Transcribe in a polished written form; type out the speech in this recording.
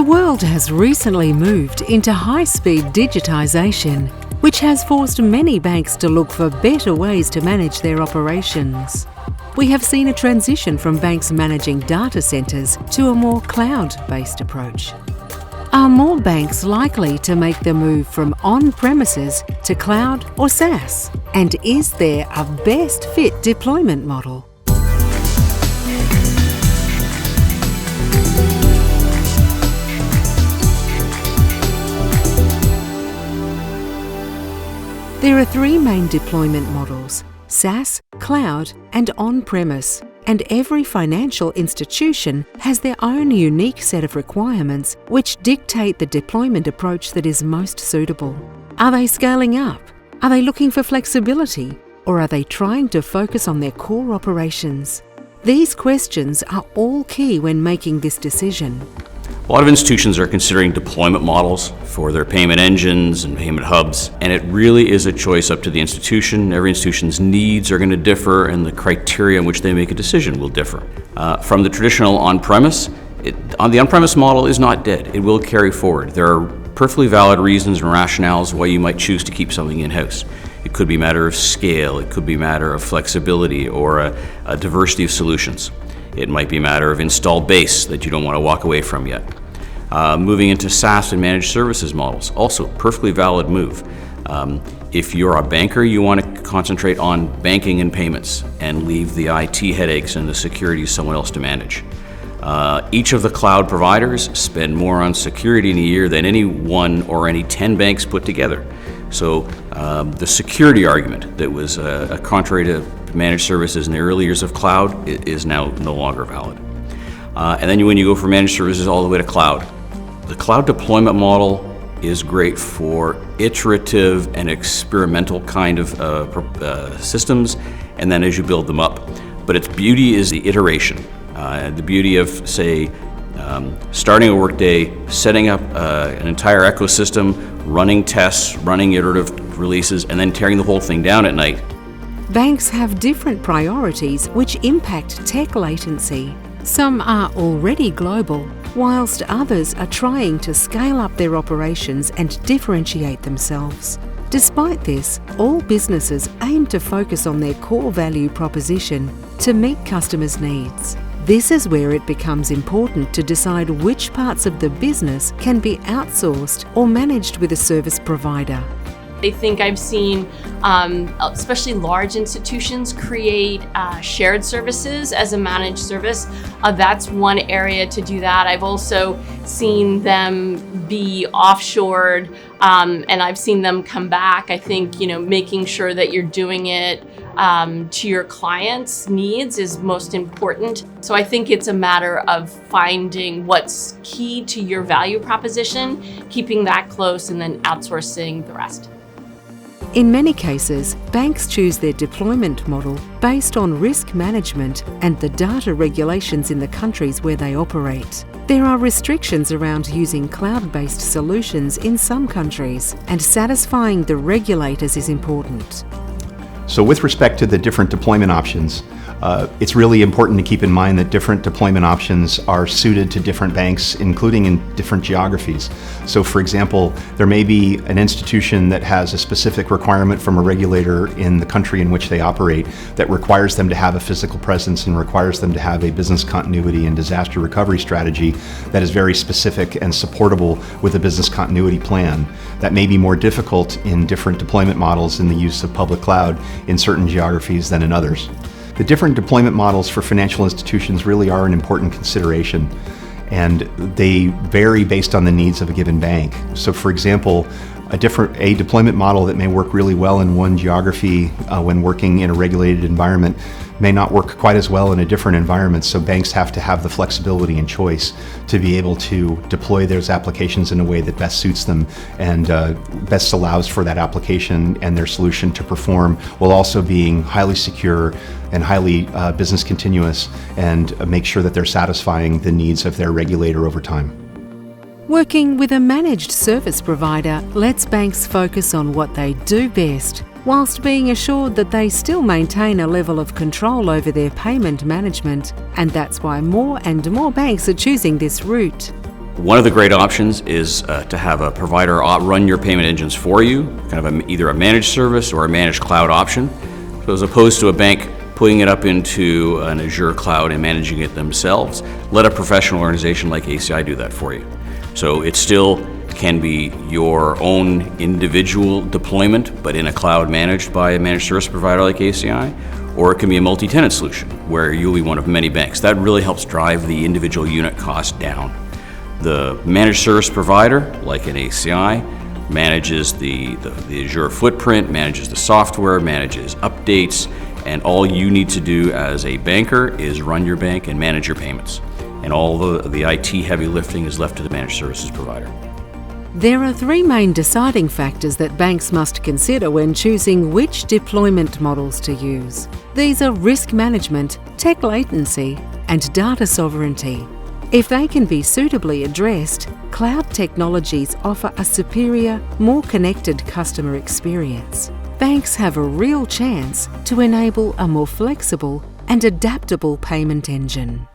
The world has recently moved into high-speed digitisation, which has forced many banks to look for better ways to manage their operations. We have seen a transition from banks managing data centres to a more cloud-based approach. Are more banks likely to make the move from on-premises to cloud or SaaS? And is there a best fit deployment model? There are three main deployment models: SaaS, cloud, and on-premise. And every financial institution has their own unique set of requirements which dictate the deployment approach that is most suitable. Are they scaling up? Are they looking for flexibility? Or are they trying to focus on their core operations? These questions are all key when making this decision. A lot of institutions are considering deployment models for their payment engines and payment hubs, and it really is a choice up to the institution. Every institution's needs are going to differ, and the criteria in which they make a decision will differ. From the traditional on-premise, the on-premise model is not dead. It will carry forward. There are perfectly valid reasons and rationales why you might choose to keep something in-house. It could be a matter of scale, it could be a matter of flexibility or a diversity of solutions. It might be a matter of installed base that you don't want to walk away from yet. Moving into SaaS and managed services models, also perfectly valid move. If you're a banker, you want to concentrate on banking and payments and leave the IT headaches and the security to someone else to manage. Each of the cloud providers spend more on security in a year than any one or any 10 banks put together. So the security argument that was contrary to managed services in the early years of cloud is now no longer valid. And then when you go from managed services all the way to cloud, the cloud deployment model is great for iterative and experimental kind of systems, and then as you build them up. But its beauty is the iteration. The beauty of, say, starting a workday, setting up an entire ecosystem, running tests, running iterative releases, and then tearing the whole thing down at night. Banks have different priorities which impact tech latency. Some are already global, whilst others are trying to scale up their operations and differentiate themselves. Despite this, all businesses aim to focus on their core value proposition to meet customers' needs. This is where it becomes important to decide which parts of the business can be outsourced or managed with a service provider. I think I've seen, especially large institutions, create shared services as a managed service. That's one area to do that. I've also seen them be offshored, and I've seen them come back. I think, making sure that you're doing it to your clients' needs is most important. So I think it's a matter of finding what's key to your value proposition, keeping that close, and then outsourcing the rest. In many cases, banks choose their deployment model based on risk management and the data regulations in the countries where they operate. There are restrictions around using cloud-based solutions in some countries, and satisfying the regulators is important. So with respect to the different deployment options, it's really important to keep in mind that different deployment options are suited to different banks, including in different geographies. So for example, there may be an institution that has a specific requirement from a regulator in the country in which they operate that requires them to have a physical presence and requires them to have a business continuity and disaster recovery strategy that is very specific and supportable with a business continuity plan. That may be more difficult in different deployment models in the use of public cloud in certain geographies than in others. The different deployment models for financial institutions really are an important consideration, and they vary based on the needs of a given bank. So for example, a deployment model that may work really well in one geography when working in a regulated environment may not work quite as well in a different environment, so banks have to have the flexibility and choice to be able to deploy those applications in a way that best suits them and best allows for that application and their solution to perform, while also being highly secure and highly business continuous, and make sure that they're satisfying the needs of their regulator over time. Working with a managed service provider lets banks focus on what they do best, whilst being assured that they still maintain a level of control over their payment management, and that's why more and more banks are choosing this route. One of the great options is to have a provider run your payment engines for you, kind of either a managed service or a managed cloud option. So as opposed to a bank putting it up into an Azure cloud and managing it themselves, let a professional organization like ACI do that for you. So it still can be your own individual deployment, but in a cloud managed by a managed service provider like ACI, or it can be a multi-tenant solution where you'll be one of many banks. That really helps drive the individual unit cost down. The managed service provider, like an ACI, manages the Azure footprint, manages the software, manages updates, and all you need to do as a banker is run your bank and manage your payments. And all the IT heavy lifting is left to the managed services provider. There are three main deciding factors that banks must consider when choosing which deployment models to use. These are risk management, tech latency, and data sovereignty. If they can be suitably addressed, cloud technologies offer a superior, more connected customer experience. Banks have a real chance to enable a more flexible and adaptable payment engine.